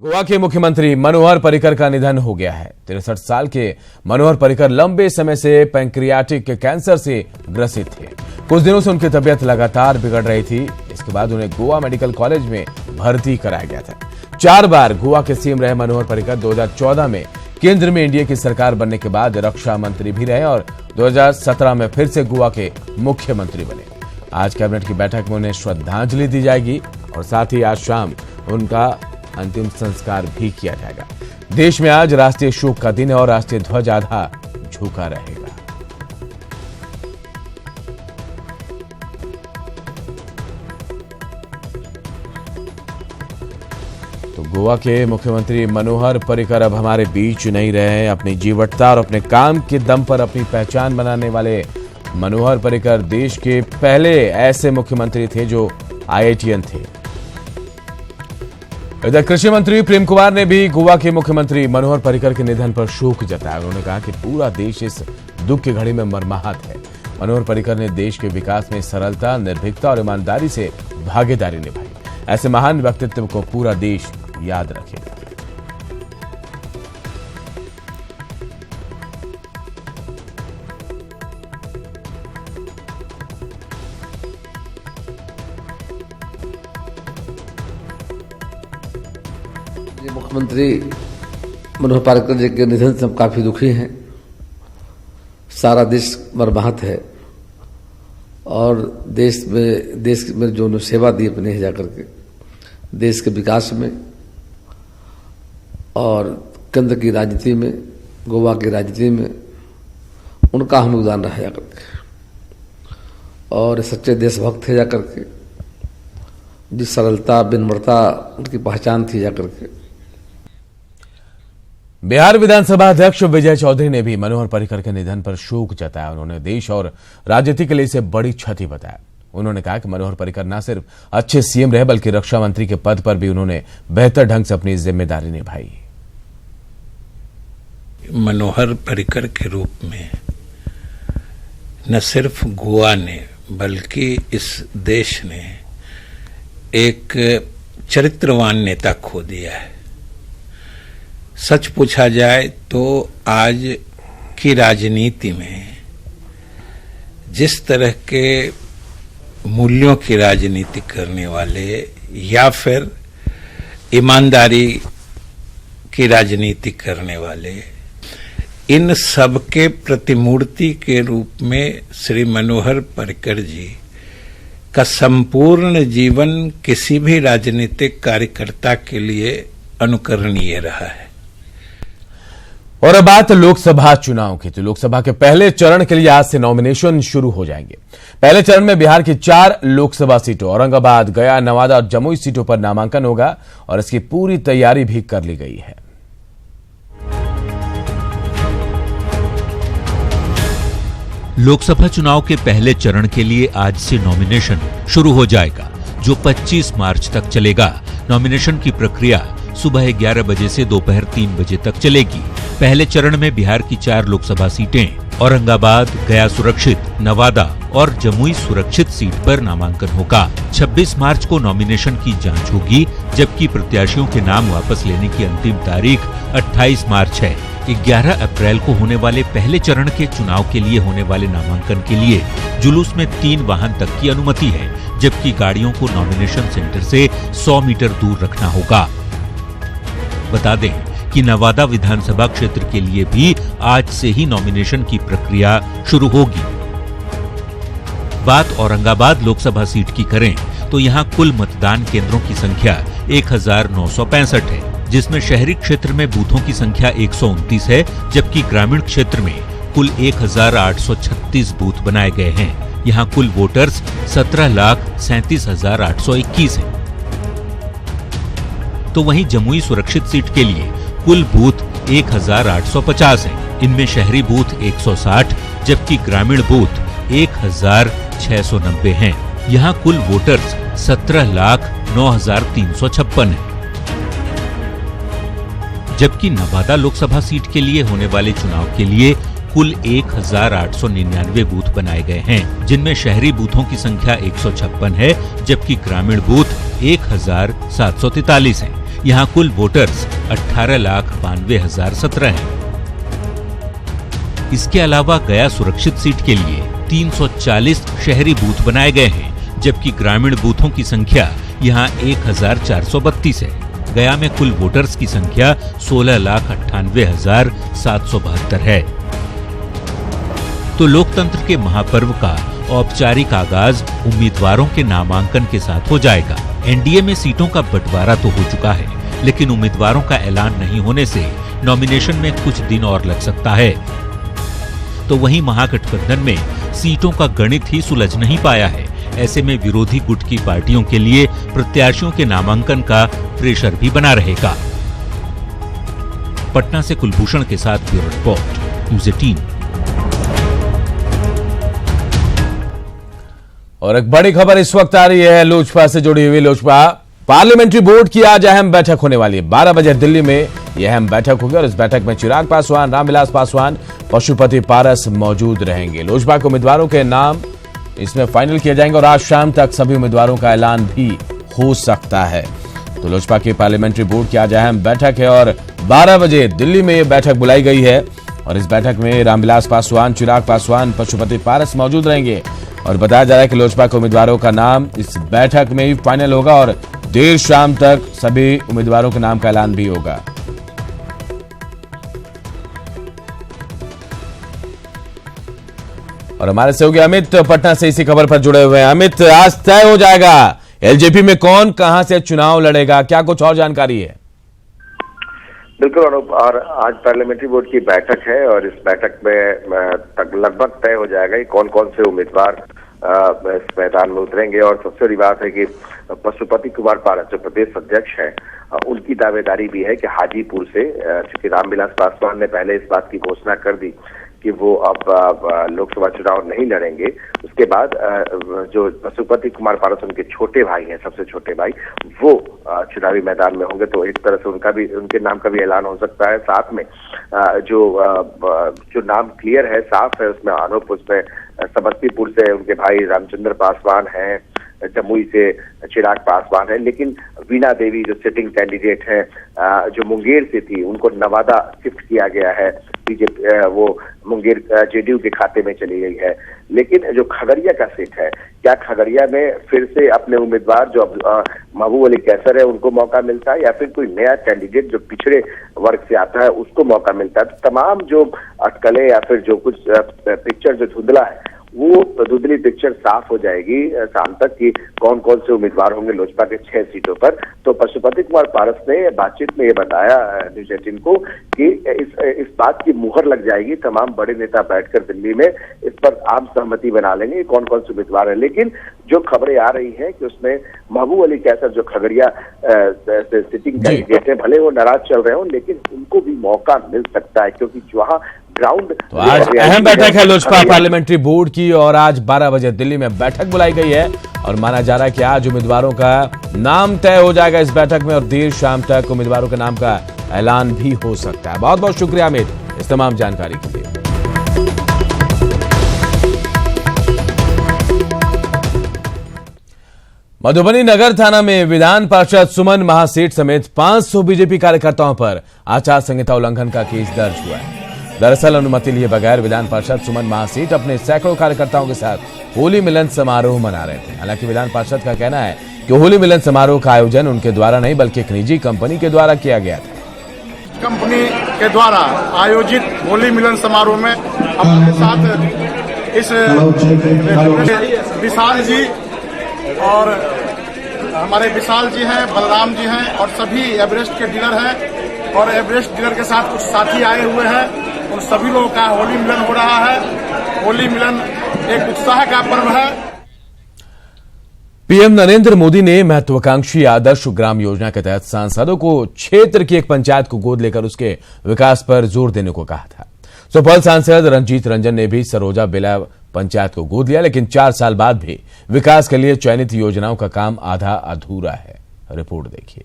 गोवा के मुख्यमंत्री मनोहर पर्रिकर का निधन हो गया है। 63 साल के मनोहर पर्रिकर लंबे समय से पैंक्रियाटिक कैंसर से ग्रसित थे। कुछ दिनों से उनकी तबीयत लगातार बिगड़ रही थी। इसके बाद उन्हें गोवा मेडिकल कॉलेज में भर्ती कराया गया था। 4 बार गोवा के सीएम रहे मनोहर पर्रिकर 2014 में केंद्र में एनडीए की सरकार बनने के बाद रक्षा मंत्री भी रहे और 2017 में फिर से गोवा के मुख्यमंत्री बने। आज कैबिनेट की बैठक में उन्हें श्रद्धांजलि दी जाएगी और साथ ही आज शाम उनका अंतिम संस्कार भी किया जाएगा। देश में आज राष्ट्रीय शोक का दिन है और राष्ट्रीय ध्वज आधा झुका रहेगा। तो गोवा के मुख्यमंत्री मनोहर पर्रिकर अब हमारे बीच नहीं रहे हैं। अपनी जीवटता और अपने काम के दम पर अपनी पहचान बनाने वाले मनोहर पर्रिकर देश के पहले ऐसे मुख्यमंत्री थे जो आईआईटीएन थे। इधर कृषि मंत्री प्रेम कुमार ने भी गोवा के मुख्यमंत्री मनोहर पर्रिकर के निधन पर शोक जताया। उन्होंने कहा कि पूरा देश इस दुख की घड़ी में मर्माहत है। मनोहर पर्रिकर ने देश के विकास में सरलता, निर्भीकता और ईमानदारी से भागीदारी निभाई। ऐसे महान व्यक्तित्व को पूरा देश याद रखेगा। मुख्यमंत्री मनोहर पर्रिकर जी के निधन से हम काफी दुखी हैं। सारा देश मर्माहत है और देश में जो उन्होंने सेवा दी अपने यहाँ जाकर के देश के विकास में और केंद्र की राजनीति में, गोवा की राजनीति में उनका अहम योगदान रहा जाकर के और सच्चे देशभक्त थे जाकर के। जिस सरलता, विनम्रता उनकी पहचान थी जाकर के। बिहार विधानसभा अध्यक्ष विजय चौधरी ने भी मनोहर पर्रिकर के निधन पर शोक जताया। उन्होंने देश और राजनीति के लिए इसे बड़ी क्षति बताया। उन्होंने कहा कि मनोहर पर्रिकर न सिर्फ अच्छे सीएम रहे बल्कि रक्षा मंत्री के पद पर भी उन्होंने बेहतर ढंग से अपनी जिम्मेदारी निभाई। मनोहर पर्रिकर के रूप में न सिर्फ गोवा ने बल्कि इस देश ने एक चरित्रवान नेता खो दिया है। सच पूछा जाए तो आज की राजनीति में जिस तरह के मूल्यों की राजनीति करने वाले या फिर ईमानदारी की राजनीति करने वाले, इन सब के प्रतिमूर्ति के रूप में श्री मनोहर पर्रिकर जी का संपूर्ण जीवन किसी भी राजनीतिक कार्यकर्ता के लिए अनुकरणीय रहा है। और अब बात लोकसभा चुनाव की। तो लोकसभा के पहले चरण के लिए आज से नॉमिनेशन शुरू हो जाएंगे। पहले चरण में बिहार की 4 लोकसभा सीटों औरंगाबाद, गया, नवादा और जमुई सीटों पर नामांकन होगा और इसकी पूरी तैयारी भी कर ली गई है। लोकसभा चुनाव के पहले चरण के लिए आज से नॉमिनेशन शुरू हो जाएगा, जो 25 मार्च तक चलेगा। नॉमिनेशन की प्रक्रिया सुबह 11 बजे से दोपहर 3 बजे तक चलेगी। पहले चरण में बिहार की 4 लोकसभा सीटें औरंगाबाद, गया सुरक्षित, नवादा और जमुई सुरक्षित सीट पर नामांकन होगा। 26 मार्च को नॉमिनेशन की जांच होगी, जबकि प्रत्याशियों के नाम वापस लेने की अंतिम तारीख 28 मार्च है। 11 अप्रैल को होने वाले पहले चरण के चुनाव के लिए होने वाले नामांकन के लिए जुलूस में 3 वाहन तक की अनुमति है, जबकि गाड़ियों को नॉमिनेशन सेंटर से 100 मीटर दूर रखना होगा। बता दें कि नवादा विधानसभा क्षेत्र के लिए भी आज से ही नॉमिनेशन की प्रक्रिया शुरू होगी। बात औरंगाबाद लोकसभा सीट की करें तो यहां कुल मतदान केंद्रों की संख्या 1965 है, जिसमें शहरी क्षेत्र में बूथों की संख्या 129 है, जबकि ग्रामीण क्षेत्र में कुल 1836 बूथ बनाए गए हैं। यहां कुल वोटर्स 17,37,821 हैं। तो वहीं जमुई सुरक्षित सीट के लिए कुल बूथ 1850 हैं। इनमें शहरी बूथ 160 जबकि ग्रामीण बूथ 1690 हैं। यहां कुल वोटर्स 17,09,356 हैं। जबकि नवादा लोकसभा सीट के लिए होने वाले चुनाव के लिए कुल 1899 बूथ बनाए गए हैं, जिनमें शहरी बूथों की संख्या 156 है, जबकि ग्रामीण बूथ 1743 हैं। यहाँ कुल वोटर्स 18,92,017 हैं। इसके अलावा गया सुरक्षित सीट के लिए 340 शहरी बूथ बनाए गए हैं, जबकि ग्रामीण बूथों की संख्या यहाँ 1,432 है। गया में कुल वोटर्स की संख्या 16,98,772 है। तो लोकतंत्र के महापर्व का औपचारिक आगाज उम्मीदवारों के नामांकन के साथ हो जाएगा। एनडीए में सीटों का बंटवारा तो हो चुका है, लेकिन उम्मीदवारों का ऐलान नहीं होने से नॉमिनेशन में कुछ दिन और लग सकता है। तो वहीं महागठबंधन में सीटों का गणित ही सुलझ नहीं पाया है। ऐसे में विरोधी गुट की पार्टियों के लिए प्रत्याशियों के नामांकन का प्रेशर भी बना रहेगा। पटना से कुलभूषण के साथ ब्यूरो रिपोर्ट, न्यूज़ 18। और एक बड़ी खबर इस वक्त आ रही है लोजपा से जुड़ी हुई। लोजपा पार्लियामेंट्री बोर्ड की आज अहम बैठक होने वाली है। 12 बजे दिल्ली में यह अहम बैठक होगी और इस बैठक में चिराग पासवान, रामविलास पासवान, पशुपति पारस मौजूद रहेंगे। लोजपा के उम्मीदवारों के नाम इसमें फाइनल किए जाएंगे और आज शाम तक सभी उम्मीदवारों का ऐलान भी हो सकता है। तो लोजपा की पार्लियामेंट्री बोर्ड की आज अहम बैठक है और 12 बजे दिल्ली में यह बैठक बुलाई गई है और इस बैठक में रामविलास पासवान, चिराग पासवान, पशुपति पारस मौजूद रहेंगे। और बताया जा रहा है कि लोजपा के उम्मीदवारों का नाम इस बैठक में ही फाइनल होगा और देर शाम तक सभी उम्मीदवारों के नाम का ऐलान भी होगा। और हमारे सहयोगी अमित पटना से इसी खबर पर जुड़े हुए हैं। अमित, आज तय हो जाएगा एलजेपी में कौन कहां से चुनाव लड़ेगा, क्या कुछ और जानकारी है? बिल्कुल अनूप, और आज पार्लियामेंट्री बोर्ड की बैठक है और इस बैठक में लगभग तय हो जाएगा कि कौन कौन से उम्मीदवार इस मैदान में उतरेंगे। और सबसे बड़ी बात है कि पशुपति कुमार पारस जो प्रदेश अध्यक्ष है, उनकी दावेदारी भी है कि हाजीपुर से, चूंकि रामविलास पासवान ने पहले इस बात की घोषणा कर दी कि वो अब लोकसभा चुनाव नहीं लड़ेंगे, उसके बाद जो पशुपति कुमार पारस उनके छोटे भाई हैं, सबसे छोटे भाई, वो चुनावी मैदान में होंगे। तो एक तरह से उनके नाम का भी ऐलान हो सकता है। साथ में जो नाम क्लियर है, साफ है, उसमें अनूप, उसमें समस्तीपुर से उनके भाई रामचंद्र पासवान हैं, जमुई से चिराग पासवान है, लेकिन वीणा देवी जो सिटिंग कैंडिडेट है, जो मुंगेर से थी, उनको नवादा शिफ्ट किया गया है। बीजेपी वो मुंगेर जेडीयू के खाते में चली गई है। लेकिन जो खगड़िया का सीट है, क्या खगड़िया में फिर से अपने उम्मीदवार जो महबूब अली कैसर है उनको मौका मिलता है, या फिर कोई नया कैंडिडेट जो पिछड़े वर्ग से आता है उसको मौका मिलता है? तो तमाम जो अटकलें या फिर जो कुछ पिक्चर जो धुंधला है, वो धुंधली पिक्चर साफ हो जाएगी शाम तक कि कौन कौन से उम्मीदवार होंगे लोजपा के 6 सीटों पर। तो पशुपति कुमार पारस ने बातचीत में ये बताया न्यूज़ 18 को कि इस बात की मुहर लग जाएगी, तमाम बड़े नेता बैठकर दिल्ली में इस पर आम सहमति बना लेंगे कौन कौन से उम्मीदवार है। लेकिन जो खबरें आ रही हैं कि उसमें महबूब अली कैसर जो खगड़िया से सिटिंग कैंडिडेट है, भले वो नाराज चल रहे हो, लेकिन उनको भी मौका मिल सकता है, क्योंकि वहां ग्राउंड। तो आज अहम बैठक है लोजपा पार्लियामेंट्री बोर्ड की और आज 12 बजे दिल्ली में बैठक बुलाई गई है और माना जा रहा है कि आज उम्मीदवारों का नाम तय हो जाएगा इस बैठक में और देर शाम तक उम्मीदवारों के नाम का ऐलान भी हो सकता है। बहुत बहुत शुक्रिया अमित इस तमाम जानकारी के लिए। मधुबनी नगर थाना में विधान पार्षद सुमन महासेठ समेत 500 बीजेपी कार्यकर्ताओं पर आचार संहिता उल्लंघन का केस दर्ज हुआ है। दरअसल अनुमति लिए बगैर विधान पार्षद सुमन महासेठ अपने सैकड़ों कार्यकर्ताओं के साथ होली मिलन समारोह मना रहे थे। हालांकि विधान पार्षद का कहना है कि होली मिलन समारोह का आयोजन उनके द्वारा नहीं बल्कि एक निजी कंपनी के द्वारा किया गया था। कंपनी के द्वारा आयोजित होली मिलन समारोह में अपने साथ इस विशाल जी और हमारे विशाल जी हैं, बलराम जी हैं और सभी एवरेस्ट के डीलर हैं और एवरेस्ट डीलर के साथ कुछ साथी आए हुए हैं। उन सभी लोगों का होली मिलन हो रहा है। होली मिलन एक उत्साह का पर्व है। पीएम नरेंद्र मोदी ने महत्वाकांक्षी आदर्श ग्राम योजना के तहत सांसदों को क्षेत्र की एक पंचायत को गोद लेकर उसके विकास पर जोर देने को कहा था। सुपौल सांसद रंजीत रंजन ने भी सरोजा बेला पंचायत को गोद लिया, लेकिन 4 साल बाद भी विकास के लिए चयनित योजनाओं का काम आधा अधूरा है। रिपोर्ट देखिए।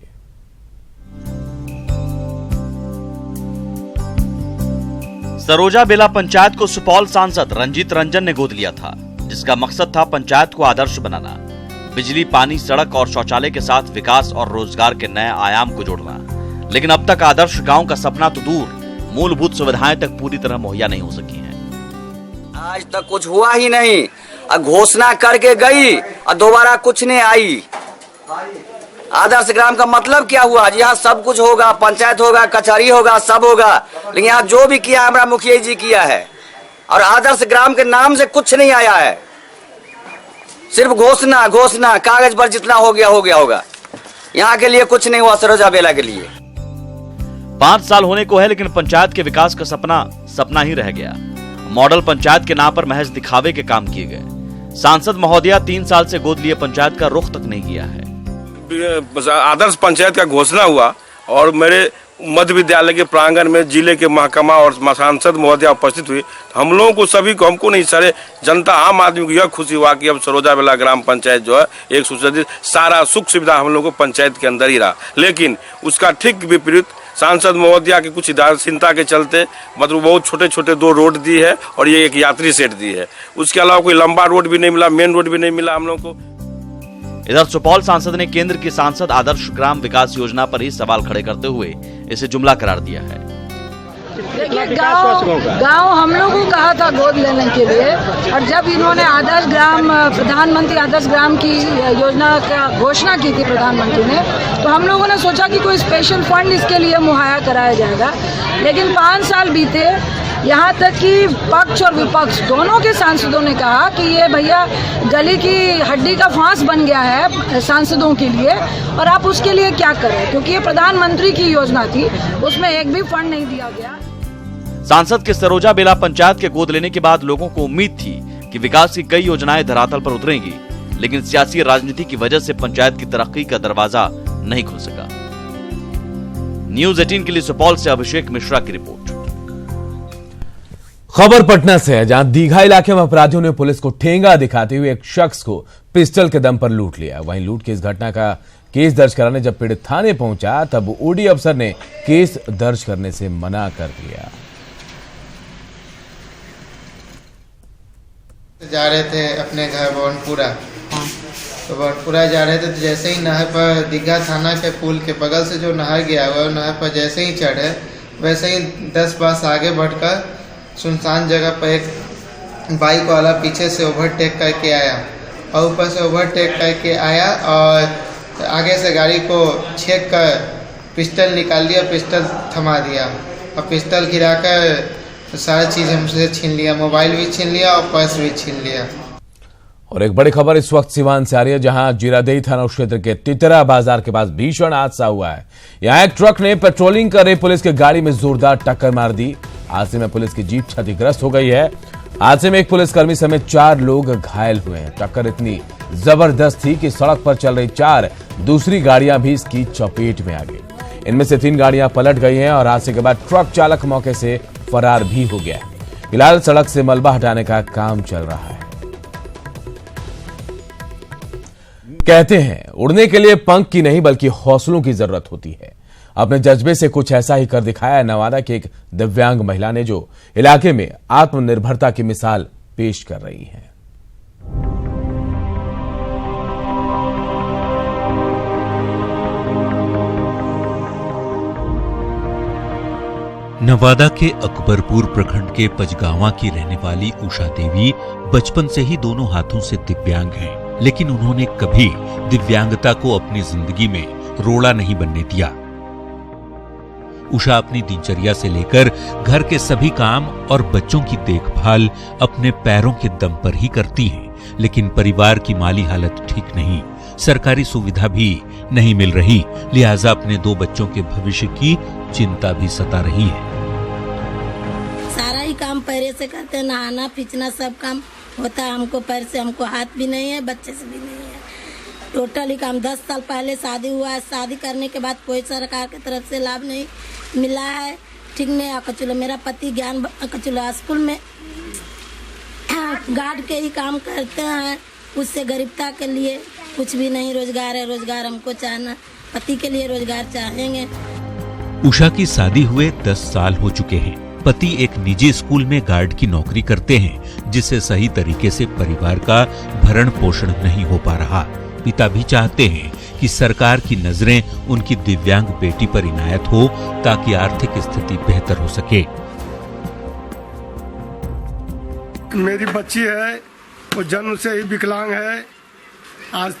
सरोजा बेला पंचायत को सुपौल सांसद रंजीत रंजन ने गोद लिया था, जिसका मकसद था पंचायत को आदर्श बनाना। बिजली, पानी, सड़क और शौचालय के साथ विकास और रोजगार के नए आयाम को जोड़ना। लेकिन अब तक आदर्श गांव का सपना तो दूर, मूलभूत सुविधाएं तक पूरी तरह मुहैया नहीं हो सकी हैं। आज तक कुछ हुआ ही नहीं, घोषणा करके गई और दोबारा कुछ नहीं आई। आदर्श ग्राम का मतलब क्या हुआ? यहाँ सब कुछ होगा, पंचायत होगा, कचहरी होगा, सब होगा, लेकिन यहाँ जो भी किया हमारा मुखिया जी किया है, और आदर्श ग्राम के नाम से कुछ नहीं आया है। सिर्फ घोषणा घोषणा, कागज पर जितना हो गया होगा। यहाँ के लिए कुछ नहीं हुआ, सरोजा बेला के लिए। 5 साल होने को है, लेकिन पंचायत के विकास का सपना ही रह गया। मॉडल पंचायत के नाम पर महज दिखावे के काम किए गए। सांसद महोदया 3 साल से गोद लिए पंचायत का रुख तक नहीं किया है। आदर्श पंचायत का घोषणा हुआ और मेरे मध्य विद्यालय के प्रांगण में जिले के महकमा और सांसद महोदया उपस्थित हुई। हम लोगों को सभी को, हमको नहीं, सारे जनता आम आदमी को यह खुशी हुआ कि अब सरोजा बेला ग्राम पंचायत जो है एक सुसज्जित, सारा सुख सुविधा हम लोगों को पंचायत के अंदर ही रहा। लेकिन उसका ठीक विपरीत सांसद महोदया की कुछ उदासीनता के चलते मतलब बहुत छोटे छोटे 2 रोड दी है और ये एक यात्री सेट दी है। उसके अलावा कोई लंबा रोड भी नहीं मिला, मेन रोड भी नहीं मिला हम लोगों को। इधर सुपौल सांसद ने केंद्र की सांसद आदर्श ग्राम विकास योजना पर ही सवाल खड़े करते हुए इसे जुमला करार दिया है। देखिए, गांव हम लोगों को कहा था गोद लेने के लिए, और जब इन्होंने आदर्श ग्राम, प्रधानमंत्री आदर्श ग्राम की योजना का घोषणा की थी प्रधानमंत्री ने, तो हम लोगों ने सोचा कि कोई स्पेशल फंड इसके लिए मुहैया कराया जाएगा। लेकिन 5 साल बीते, यहाँ तक कि पक्ष और विपक्ष दोनों के सांसदों ने कहा कि ये भैया गली की हड्डी का फांस बन गया है सांसदों के लिए, और आप उसके लिए क्या करें, क्योंकि ये प्रधानमंत्री की योजना थी, उसमें एक भी फंड नहीं दिया गया। सांसद के सरोजा बेला पंचायत के गोद लेने के बाद लोगों को उम्मीद थी कि विकास की कई योजनाएं धरातल पर उतरेंगी, लेकिन सियासी राजनीति की वजह से पंचायत की तरक्की का दरवाजा नहीं खुल सका। न्यूज़ 18 के लिए सुपौल से अभिषेक मिश्रा की रिपोर्ट। खबर पटना से है, जहां दीघा इलाके में अपराधियों ने पुलिस को ठेंगा दिखाते हुए एक शख्स को पिस्टल के दम पर लूट लिया। वहीं लूट की इस घटना का केस दर्ज कराने जब पीड़ित थाने पहुंचा, तब ओडी अफसर ने केस दर्ज करने से मना कर दिया। जा रहे थे अपने घर बवनपुरा, तो बवनपुरा जा रहे थे, तो जैसे ही नहर पर दीघा थाना के पुल के बगल से जो नहर गया हुआ, नहर पर जैसे ही चढ़े, वैसे ही 10 बास आगे बढ़कर सुनसान जगह पर एक बाइक वाला पीछे से ओवरटेक करके आया, और ऊपर से ओवरटेक करके आया और आगे से गाड़ी को छेक कर पिस्टल निकाल लिया, पिस्टल थमा दिया, और पिस्टल गिराकर सारी चीज़ हमसे छीन लिया, मोबाइल भी छीन लिया और पर्स भी छीन लिया। और एक बड़ी खबर इस वक्त सिवान से आ रही है, जहां जीरादेई थाना क्षेत्र के तितरा बाजार के पास भीषण हादसा हुआ है। यहां एक ट्रक ने पेट्रोलिंग कर रही पुलिस की गाड़ी में जोरदार टक्कर मार दी। हादसे में पुलिस की जीप क्षतिग्रस्त हो गई है। हादसे में एक पुलिसकर्मी समेत 4 लोग घायल हुए हैं। टक्कर इतनी जबरदस्त थी कि सड़क पर चल रही 4 दूसरी गाड़ियां भी इसकी चपेट में आ गई। इनमें से 3 गाड़ियां पलट गई हैं और हादसे के बाद ट्रक चालक मौके से फरार भी हो गया। फिलहाल सड़क से मलबा हटाने का काम चल रहा है। कहते हैं, उड़ने के लिए पंख की नहीं बल्कि हौसलों की जरूरत होती है। अपने जज्बे से कुछ ऐसा ही कर दिखाया है नवादा की एक दिव्यांग महिला ने, जो इलाके में आत्मनिर्भरता की मिसाल पेश कर रही है। नवादा के अकबरपुर प्रखंड के पचगावा की रहने वाली उषा देवी बचपन से ही दोनों हाथों से दिव्यांग हैं, लेकिन उन्होंने कभी दिव्यांगता को अपनी जिंदगी में रोड़ा नहीं बनने दिया। उषा अपनी दिनचर्या से लेकर घर के सभी काम और बच्चों की देखभाल अपने पैरों के दम पर ही करती हैं, लेकिन परिवार की माली हालत ठीक नहीं, सरकारी सुविधा भी नहीं मिल रही, लिहाजा अपने 2 बच्चों के भविष्य की चिंता भी सता रही है। सारा ही काम पैरे से करते हैं, नहाना पीछना सब काम होता है हमको पैर से, हमको हाथ भी नहीं है, बच्चे से भी नहीं है। टोटली काम 10 साल पहले शादी हुआ है, शादी करने के बाद कोई सरकार की तरफ से लाभ नहीं मिला है, ठीक नहीं। कचुला मेरा पति ज्ञान कचुला स्कूल में गार्ड के ही काम करते हैं, उससे गरीबता के लिए कुछ भी नहीं रोजगार है। रोजगार हमको चाहना, पति के लिए रोजगार चाहेंगे। उषा की शादी हुए 10 साल हो चुके हैं। पति एक निजी स्कूल में गार्ड की नौकरी करते हैं, जिससे सही तरीके से परिवार का भरण पोषण नहीं हो पा रहा। पिता भी चाहते हैं कि सरकार की नजरें उनकी दिव्यांग बेटी पर इनायत हो ताकि आर्थिक स्थिति बेहतर हो सके। मेरी बच्ची है, वो जन्म से ही विकलांग है। आज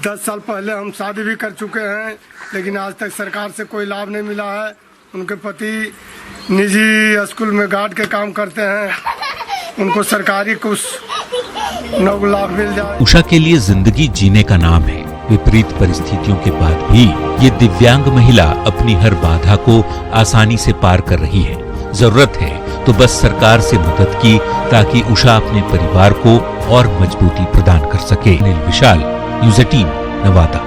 10 साल पहले हम शादी भी कर चुके हैं, लेकिन आज तक सरकार से कोई लाभ नहीं मिला है। उनके पति निजी स्कूल में गार्ड के काम करते हैं, उनको सरकारी कुछ लाभ मिल जाए। उषा के लिए जिंदगी जीने का नाम है। विपरीत परिस्थितियों के बाद भी ये दिव्यांग महिला अपनी हर बाधा को आसानी से पार कर रही है। जरूरत है तो बस सरकार से मदद की, ताकि उषा अपने परिवार को और मजबूती प्रदान कर सके। अनिल विशाल, न्यूज़ 18, नवादा।